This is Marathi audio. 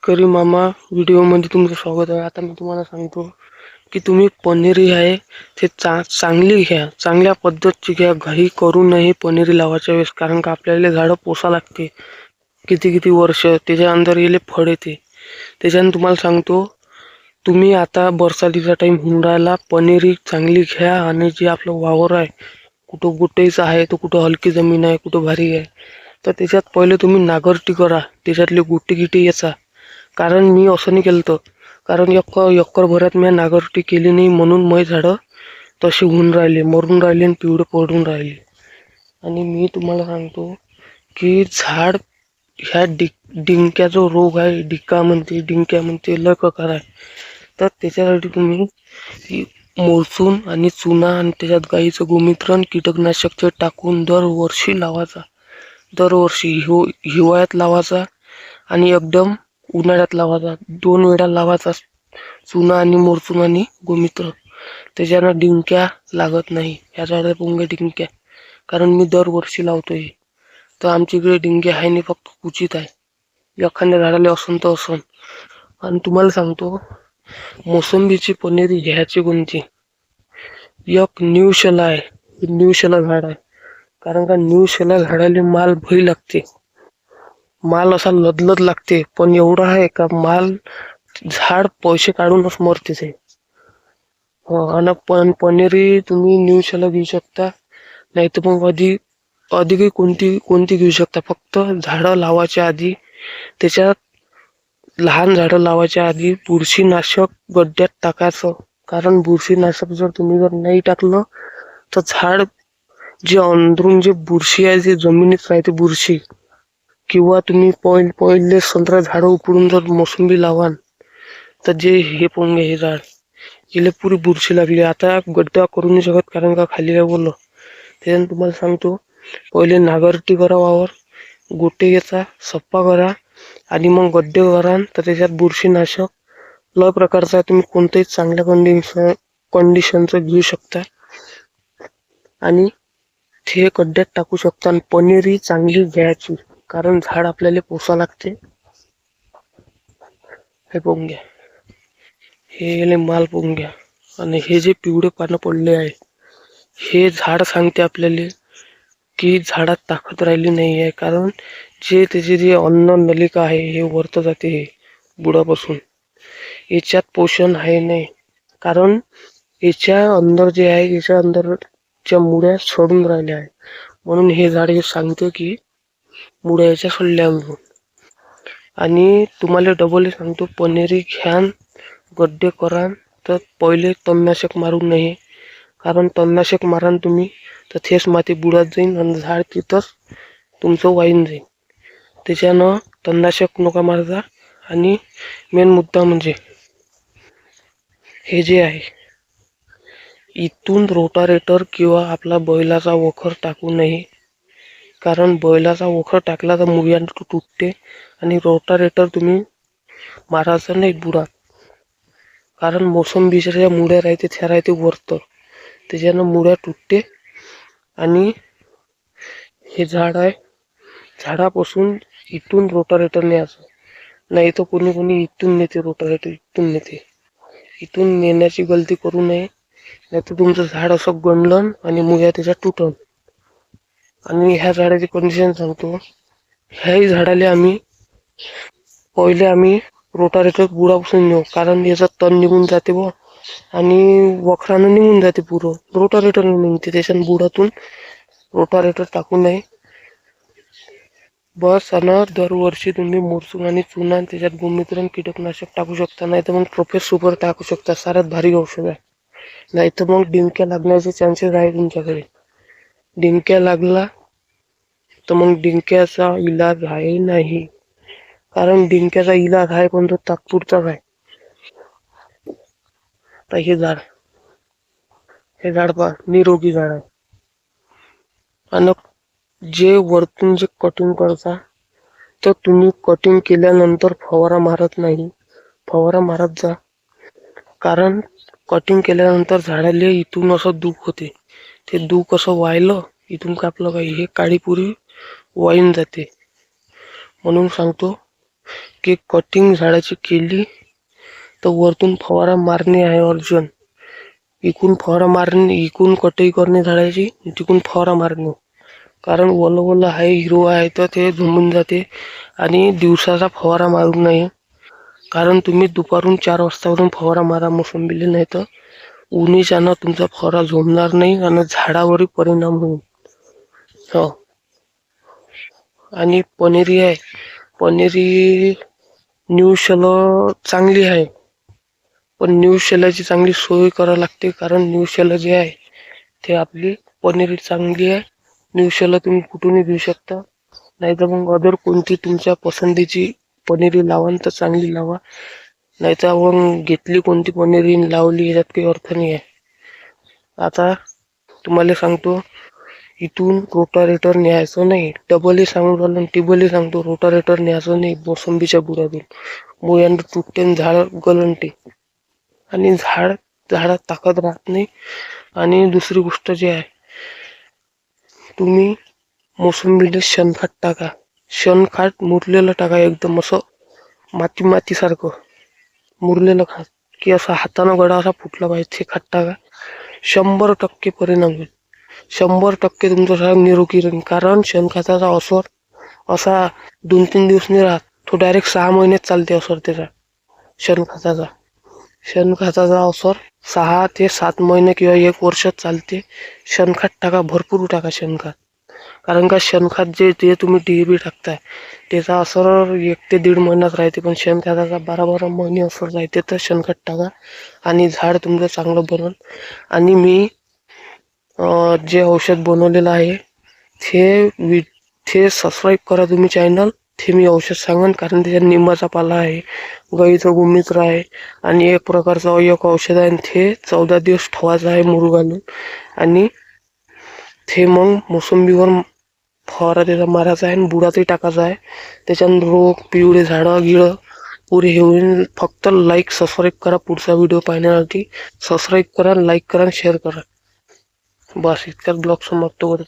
शेतकरी मामा व्हिडिओमध्ये तुमचं स्वागत आहे. आता मी तुम्हाला सांगतो की तुम्ही पनीरी आहे ते चांगली घ्या, चांगल्या पद्धतीची घ्या. घाई करू नये पनीरी लावायच्या वेळेस, कारण का आपल्याला झाडं पोसा लागते किती किती वर्ष, त्याच्या अंदर येले फळ येते. त्याच्यानं तुम्हाला सांगतो, तुम्ही आता बरसातीचा टाइम होऊन राहिला, पनीरी चांगली घ्या. आणि जे आपलं वावर आहे, कुठं गुटेच आहे तर कुठं हलकी जमीन आहे, कुठं भारी आहे, तर त्याच्यात पहिले तुम्ही नांगरटी करा, त्याच्यातले गुटी गिटी याचा. कारण मी असं नाही केलं, कारण एकर भरात मी नांगरटी केली नाही, म्हणून माझी झाडं तशी होऊन राहिले, मरून राहिले आणि पिवळे पडून राहिले. आणि मी तुम्हाला सांगतो की झाड ह्या डिंक्या जो रोग आहे, डिंक्या म्हणते लय प्रकार आहे. तर त्याच्यासाठी तुम्ही मोरसून आणि चुना आणि त्याच्यात गाईचं गोमित्र कीटकनाशकचे टाकून दरवर्षी लावायचा. दरवर्षी हिवाळ्यात लावायचा आणि एकदम उन्हाळ्यात लावायचा. 2 वेळा लावायचा चुना आणि मोरचून आणि गोमित्र. त्याच्यानं डिंक्या लागत नाही, ह्या झाडाला पुंगे डिंक्या. कारण मी दरवर्षी लावतोय. तर आमच्या इकडे डिंक्या आहे नाही, फक्त कुचित आहे. एखाद्या झाडाला असन तर असन. आणि तुम्हाला सांगतो, मोसंबीची पनीरी घ्यायची कोणती, एक न्यू शला आहे, न्यू शला झाड आहे. कारण का न्यू शला झाडाला माल भई लागते, माल असा लदलद लागते. पण एवढं आहे का माल झाड पैसे काढूनच मरते ते. आणि पनीरी तुम्ही न्यू शला घेऊ शकता, नाही तर मग अधिक कोणती घेऊ शकता. फक्त झाडं लावायच्या आधी, त्याच्यात लहान झाडं लावायच्या आधी बुरशीनाशक गड्ड्यात टाकायचं. कारण बुरशीनाशक जर नाही टाकलं तर झाड जे अंदरून जे बुरशी आहे, जे जमिनीत राहते बुरशी, किंवा तुम्ही पहिले संत्रा झाडं उपडून जर मोसंबी लावाल तर जे हे पोंगे हे झाड याला पुरी बुरशी लागली. आता गड्डा करू नाही शकत, कारण का खाली काय बोललो. त्याच्यानं तुम्हाला सांगतो, पहिले नांगरटी करा वावर, गोटे याचा सप्पा करा आणि मग गड्डे करा. तर त्याच्यात बुरशीनाशक लय प्रकारचा आहे, तुम्ही कोणतंही चांगल्या कंडिशनचं घेऊ शकता आणि ते गड्ड्यात टाकू शकता. आणि पनीरी चांगली घ्यायची, कारण झाड आपल्याला पोसा लागते. हे पाहून घ्या, हे माल पाहून घ्या. आणि हे जे पिवळे पानं पडले आहे, हे झाड सांगते आपल्याला की झाडात ताकद राहिली नाही आहे. कारण त्याचे जे अन्न नलिका आहे, हे वरत जाते, हे बुडापासून याच्यात पोषण आहे नाही. कारण याच्या अंदर जे आहे, याच्या अंदरच्या मुळ्या सोडून राहिल्या आहे, म्हणून हे झाड हे सांगते की मुळ्या याच्या सोडल्या म्हणून. आणि तुम्हाला डबल सांगतो, पनीरी घ्या, गड्डे करा, तर पहिले तणनाशक मारू नये. कारण तणनाशक मारान तुम्ही तर थेस माती बुडात जाईन आणि झाड तिथंच तुमचं वाईन जाईल. त्याच्यानं तणनाशक नका मारता. आणि मेन मुद्दा म्हणजे हे जे आहे, इथून रोटारेटर किंवा आपला बैलाचा वखर टाकू नये. कारण बैलाचा वखर टाकला तर मुळ्या तुटते. आणि रोटारेटर तुम्ही मारायचं नाही बुडात, कारण मोसंबीच्या ज्या मुळ्या राहते त्या राहते वरत, त्याच्यानं मुळ्या तुटते. आणि हे झाड आहे, झाडापासून इथून रोटारेटर न्यायचं, नाही तर कोणी इथून नेते रोटारेटर, इथून नेण्याची गलती करू नये. नाही तर तुमचं झाड असं गणलं आणि मुळ्या त्याच्यात तुटल. आणि ह्या झाडाची कंडिशन सांगतो, ह्याही झाडाला पहिले आम्ही रोटारेटर बुडापासून नेऊ, कारण याचा तण निघून जाते व आणि वखरानं निघून जाते पुरं, रोटारेटरनं निघते. त्याच्यानं बुडातून रोटारेटर टाकू नये बस. आणि दरवर्षी तुम्ही मोरसून आणि चुना, त्याच्यात गोमित्र कीटकनाशक टाकू शकता, नाही तर मग प्रोफेस सुपर टाकू शकता. साऱ्यात भारी औषध आहे. नाही तर मग डिंक्या लागण्याचे चान्सेस आहे तुमच्याकडे. डिंक्या लागला तर मग डिंक्याचा इलाज आहे नाही, कारण डिंक्याचा इलाज आहे पण तो तात्पुरताच आहे. तर हे झाड पहा, निरोगी झाड आहे. आणि जे वरतून जे कटिंग करता, तर तुम्ही कटिंग केल्यानंतर फवारा मारत नाही, फवारा मारत जा. कारण कटिंग केल्यानंतर झाडाला इथून असं दुख होते, ते दुख असं व्हायलं, इथून कापलं काही हे काळीपुरी वाईन जाते. म्हणून सांगतो, की कटिंग झाडाची केली तर वरतून फवारा मारणे आहे अर्जन. इकून फवारा मारणे, इकून कटई करणे झाडाची, तिकून फवारा मारणे. कारण ओलं ओलं आहे, हिरवं आहे तर ते झुंबून जाते. आणि दिवसाचा फवारा मारू नये, कारण तुम्ही दुपारून 4 वाजतावरून फवारा मारा मोसंबीले, नाही तर उन्हीच्यानं तुमचा फवारा झोंबणार नाही आणि झाडावरही परिणाम होईल. हो. आणि पनेरी आहे, पनेरी न्यू शेलो चांगली आहे, पण न्यू शेलाची चांगली सोय करावी लागते. कारण न्यू शेला जे आहे ते आपली पनेरी चांगली आहे. न्यू शेला तुम्ही कुठूनही घेऊ शकता, नाही तर मग अदर कोणती तुमच्या पसंतीची पनेरी लावा तर चांगली लावा. नाही तर मग घेतली कोणती पनेरी लावली याच्यात काही अर्थ नाही आहे. आता तुम्हाला सांगतो, इथून रोटारेटर न्यायचं नाही. डबलही सांगून राहिलो, टिबलही सांगतो, रोटारेटर न्यायचं नाही मोसंबीच्या बुडातून. मुळ्यानं तुटते, झाड गलंटे आणि झाडात ताकद राहत नाही. आणि दुसरी गोष्ट जी आहे, तुम्ही मोसंबीला शेणखत टाका. शेणखत मुरलेलं टाका, एकदम असं मातीसारखं मुरलेलं खत, की असा हातानं गडा असा फुटला पाहिजे ते खत टाका. 100% परिणाम होईल. 100% तुमचं झाड निरोगी राहील. कारण शेणखताचा असर असा 2-3 दिवस नाही राहत, तो डायरेक्ट 6 महिन्यात चालते असर त्याचा. शेणखताचा शेणखताचा असर 6 ते 7 महिने किंवा 1 वर्षात चालते. शेणखत टाका, भरपूर टाका शेणखत. कारण का शेणखत जे तुम्ही DAP टाकताय त्याचा असर 1 ते 1.5 महिन्यात राहते, पण शेणखताचा 12-12 महिने असर राहते. तर शेणखत टाका आणि झाड तुमचं चांगलं बनल. आणि मी जे औषध बनवलेलं आहे ते सबस्क्राईब करा तुम्ही चॅनल. ते मी औषध सांगन, कारण त्याच्यात निंबाचा पाला आहे, गाईचं गोमूत्र आहे आणि एक प्रकारचं एक औषध आहे. ते 14 दिवस ठेवायचं आहे मूर घालून, आणि ते मग मोसंबीवर फवारा त्याचा मारायचा आहे आणि बुडातही टाकायचा आहे. त्याच्यानं रोग, पिवळे झाडं गिळं पुरे हे होईल. फक्त लाईक सबस्क्राईब करा पुढचा व्हिडिओ पाहण्यासाठी. सबस्क्राईब करा, लाईक करा आणि शेअर करा. बस इतक्यात ब्लॉग समाप्त होतो.